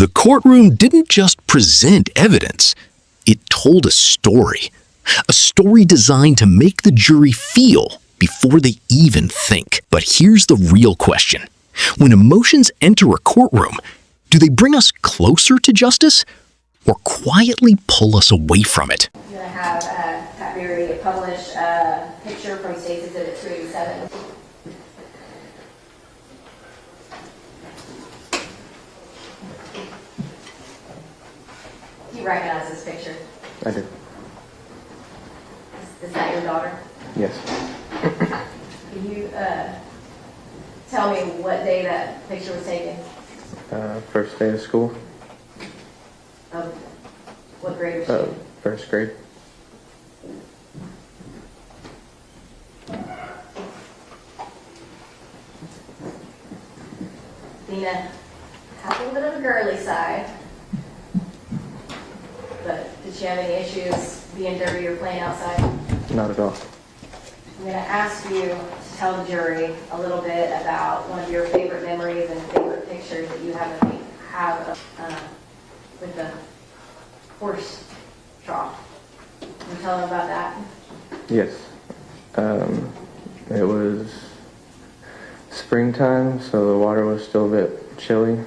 The courtroom didn't just present evidence, it told a story. A story designed to make the jury feel before they even think. But here's the real question. When emotions enter a courtroom, do they bring us closer to justice or quietly pull us away from it? I'm going to have Pat Berry publish a picture from State's Exhibit 287. Do you recognize this picture? I do. Is that your daughter? Yes. Can you tell me what day that picture was taken? First day of school. What grade was she? First grade. Dina has a little bit of a girly side, but did she have any issues being dirty or playing outside? Not at all. I'm going to ask you to tell the jury a little bit about one of your favorite memories and favorite pictures that you have with the horse trough. Can you tell them about that? Yes. It was springtime, so the water was still a bit chilly,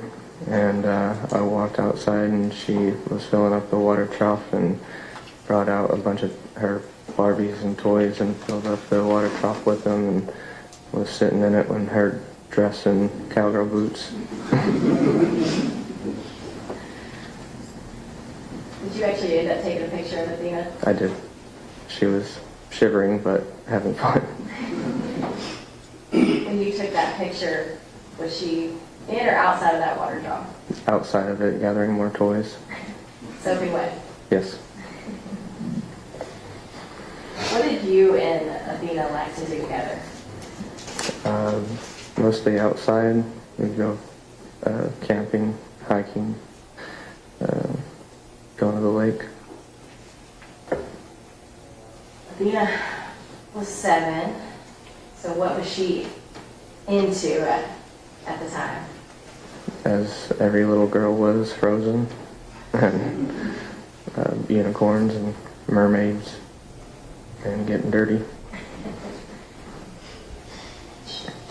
and I walked outside and she was filling up the water trough and brought out a bunch of her Barbies and toys and filled up the water trough with them and was sitting in it when her dressed in cowgirl boots. Did you actually end up taking a picture of Athena? I did. She was shivering but having fun. When you took that picture, was she in or outside of that water trough? Outside of it, gathering more toys. Soaking wet. Yes. What did you and Athena like to do together? Mostly outside. We'd go camping, hiking, going to the lake. Athena was 7, so what was she into at the time? As every little girl was, Frozen, and unicorns and mermaids, and getting dirty.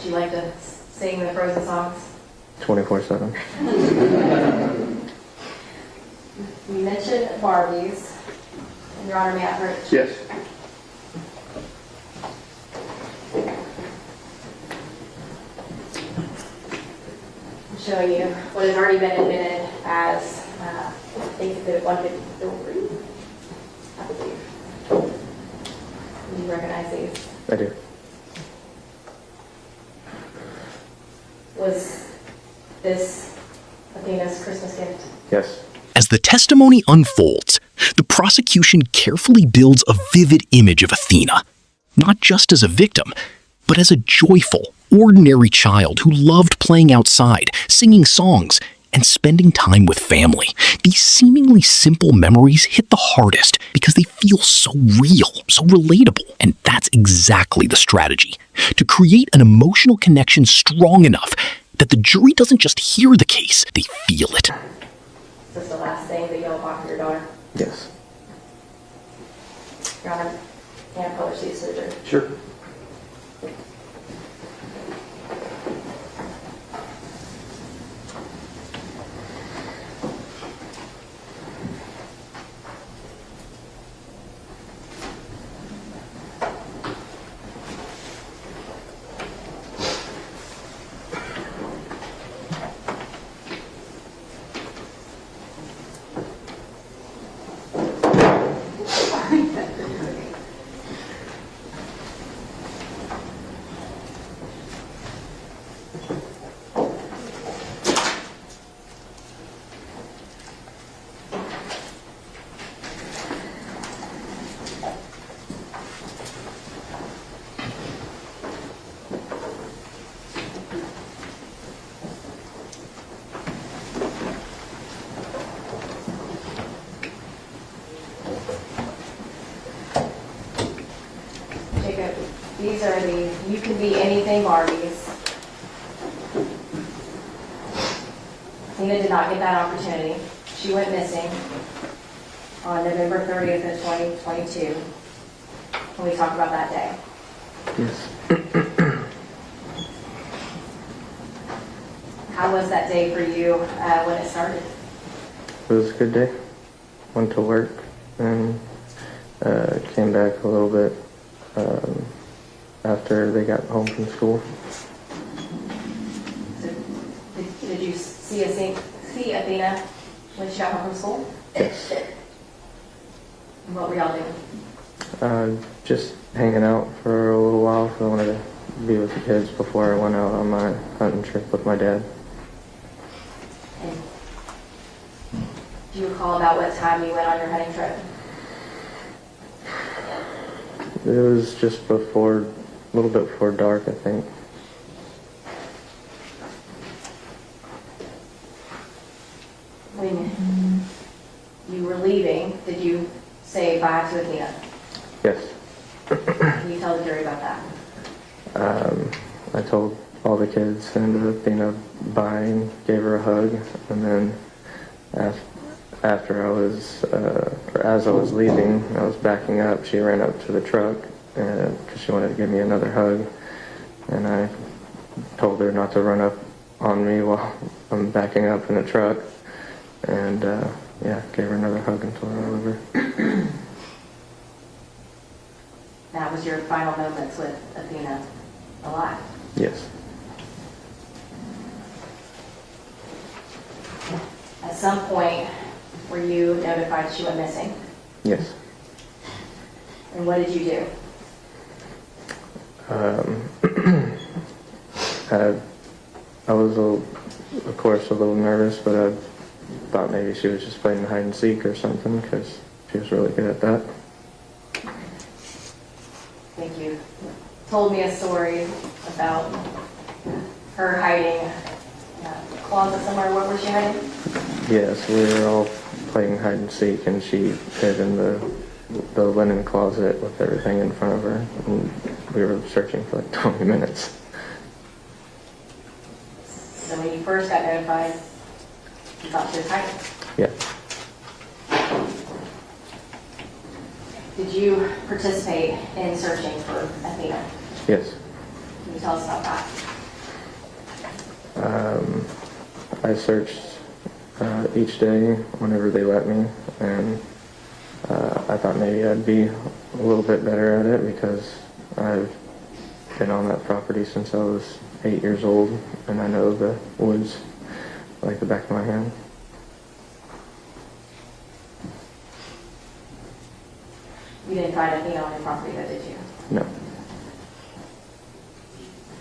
She liked to sing the Frozen songs? 24/7. You mentioned Barbies. And Your Honor, may I approach? Yes. I'm showing you what has already been admitted as, I think it's the 153, I believe. Do you recognize these? I do. Was this Athena's Christmas gift? Yes. As the testimony unfolds, the prosecution carefully builds a vivid image of Athena, not just as a victim, but as a joyful, ordinary child who loved playing outside, singing songs, and spending time with family. These seemingly simple memories hit the hardest because they feel so real, so relatable. And that's exactly the strategy, to create an emotional connection strong enough that the jury doesn't just hear the case, they feel it. Is this the last thing that you'll offer your daughter? Yes. Your Honor, can I publish these to the jury? Sure. Jacob, these are the You Can Be Anything Barbies. Athena did not get that opportunity. She went missing on November 30th of 2022. Can we talk about that day? Yes. How was that day for you when it started? It was a good day. Went to work and came back a little bit after they got home from school. So, did you see Athena when she got home from school? Yes. And what were y'all doing? Just hanging out for a little while. I wanted to be with the kids before I went out on my hunting trip with my dad. And do you recall about what time you went on your hunting trip? It was just before, a little bit before dark, I think. When you were leaving, did you say bye to Athena? Yes. Can you tell the jury about that? I told all the kids and Athena bye and gave her a hug, and then after I was, or as I was leaving, I was backing up, she ran up to the truck because she wanted to give me another hug, and I told her not to run up on me while I'm backing up in the truck, and yeah, gave her another hug and told her I love her. That was your final moments with Athena alive. Yes. At some point, were you notified she went missing? Yes. And what did you do? I was, of course, a little nervous, but I thought maybe she was just playing hide and seek or something because she was really good at that. I think you told me a story about her hiding in a closet somewhere. What was she hiding? Yes, we were all playing hide and seek, and she hid in the linen closet with everything in front of her, and we were searching for like 20 minutes. So when you first got notified, you thought she was hiding. Yeah. Did you participate in searching for Athena? Yes. Can you tell us about that? I searched each day whenever they let me, and I thought maybe I'd be a little bit better at it because I've been on that property since I was 8 years old, and I know the woods like the back of my hand. You didn't find Athena on your property, though, did you? No.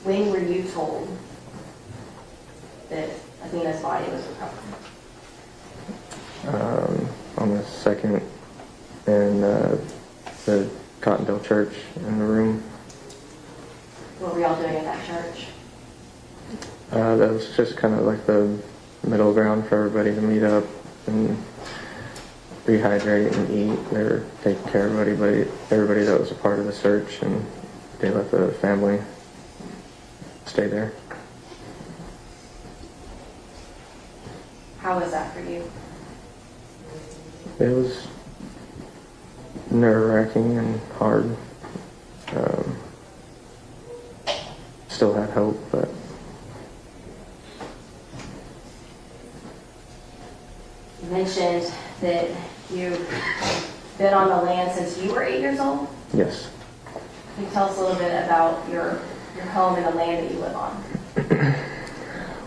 When were you told that Athena's body was recovered? On the second in the Cottondale Church in the room. What were y'all doing at that church? That was just kind of like the middle ground for everybody to meet up and rehydrate and eat. They were taking care of everybody that was a part of the search, and they let the family stay there. How was that for you? It was nerve-wracking and hard. Still had hope, but You mentioned that you've been on the land since you were 8 years old. yes. Can you tell us a little bit about your home and the land that you live on?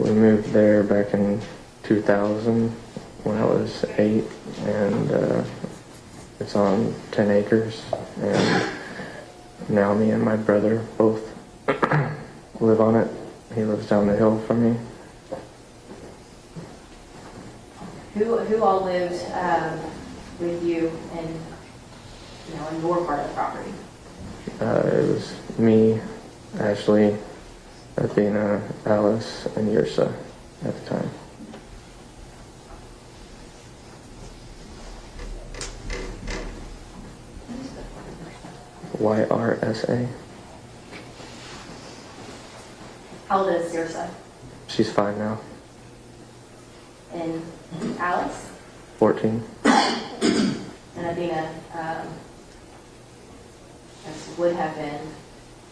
We moved there back in 2000 when I was 8, and it's on 10 acres, and now me and my brother both live on it. He lives down the hill from me. Who all lived with you in your part of the property? It was me, Ashley, Athena, Alice, and Yursa at the time. YRSA. How old is your son? She's 5 now. Alice? 14. And Athena, this would have been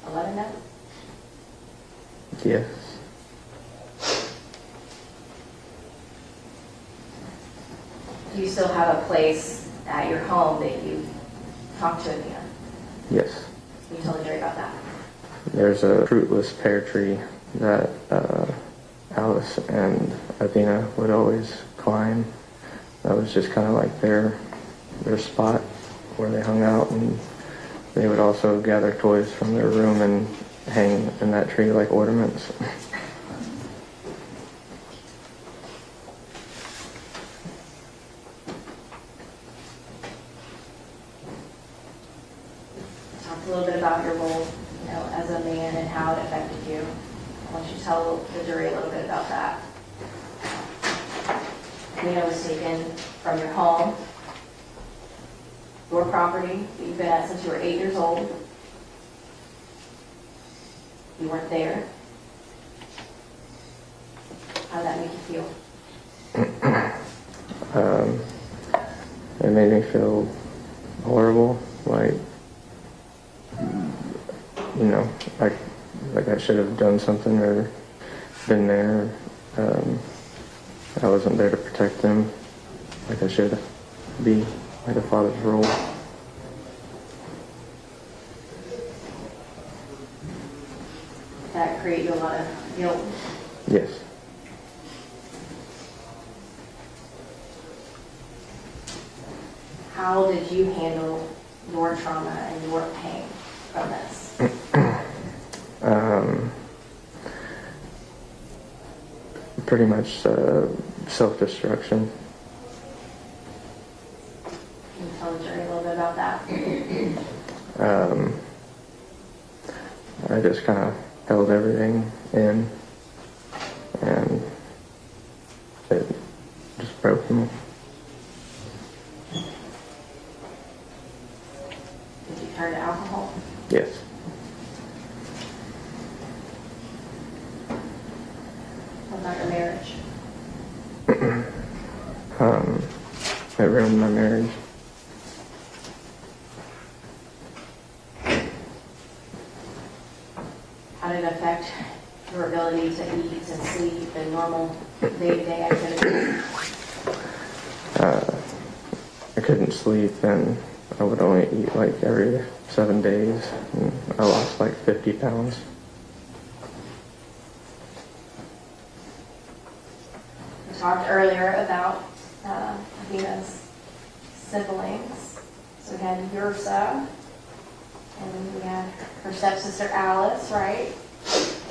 11 now? Yes. Do you still have a place at your home that you talk to Athena? Yes. Can you tell the jury about that? There's a fruitless pear tree that Alice and Athena would always climb. That was just kind of like their spot where they hung out, and they would also gather toys from their room and hang in that tree like ornaments. Talk a little bit about your role, as a man and how it affected you. I want you to tell the jury a little bit about that. Athena was taken from your home, your property that you've been at since you were 8 years old. You weren't there. How did that make you feel? It made me feel horrible, like like I should have done something or been there. I wasn't there to protect them like I should be, like a father's role. Did that create you a lot of guilt? Yes. How did you handle your trauma and your pain from this? Pretty much self-destruction. Can you tell the jury a little bit about that? I just kind of held everything in, and it just broke me. Did you turn to alcohol? Yes. What about your marriage? It ruined my marriage. How did it affect your ability to eat and sleep and normal day-to-day activities? I couldn't sleep, and I would only eat like every 7 days, and I lost like 50 pounds. We talked earlier about Athena's siblings. So we had your son, and then we had her stepsister Alice, right?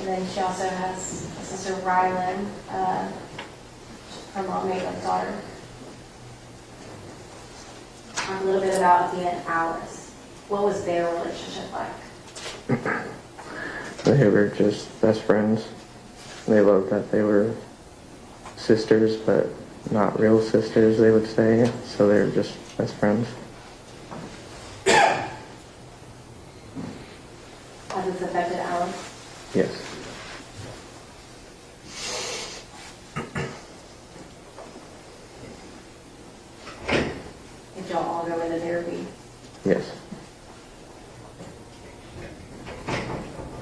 And then she also has a sister Rylan, her mom Maitland's daughter. Talk a little bit about Athena and Alice. What was their relationship like? They were just best friends. They loved that they were sisters, but not real sisters, they would say. So they were just best friends. Has this affected Alice? Yes. Did y'all all go into therapy? Yes.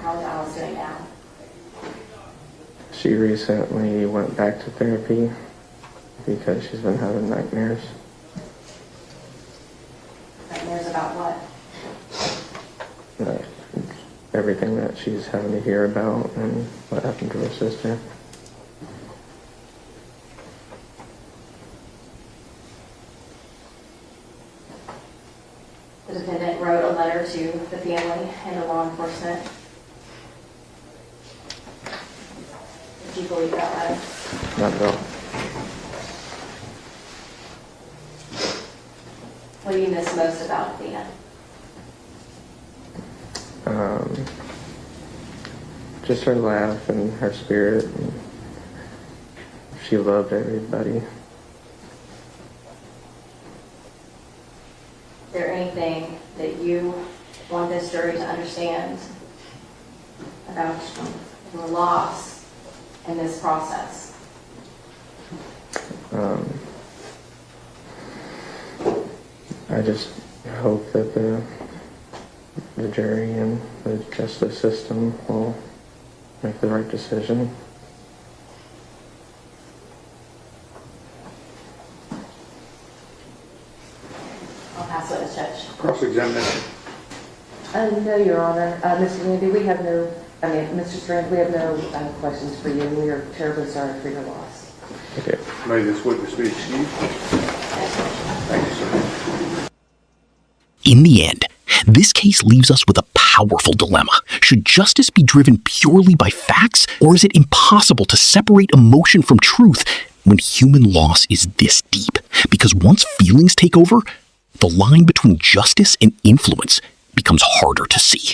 How is Alice doing now? She recently went back to therapy because she's been having nightmares. Nightmares about what? Everything that she's having to hear about and what happened to her sister. The defendant wrote a letter to the family and to law enforcement. Did you believe that letter? Not at all. What do you miss most about Athena? Just her laugh and her spirit. And she loved everybody. Is there anything that you want this jury to understand about your loss in this process? I just hope that the jury and the justice system will make the right decision. I'll pass witness, Judge. Cross-examination. No, Your Honor. Mr. Randy, Mr. Strand, we have no questions for you. We are terribly sorry for your loss. Okay. May this witness be excused. Thank you, sir. In the end, this case leaves us with a powerful dilemma. Should justice be driven purely by facts, or is it impossible to separate emotion from truth when human loss is this deep? Because once feelings take over, the line between justice and influence becomes harder to see.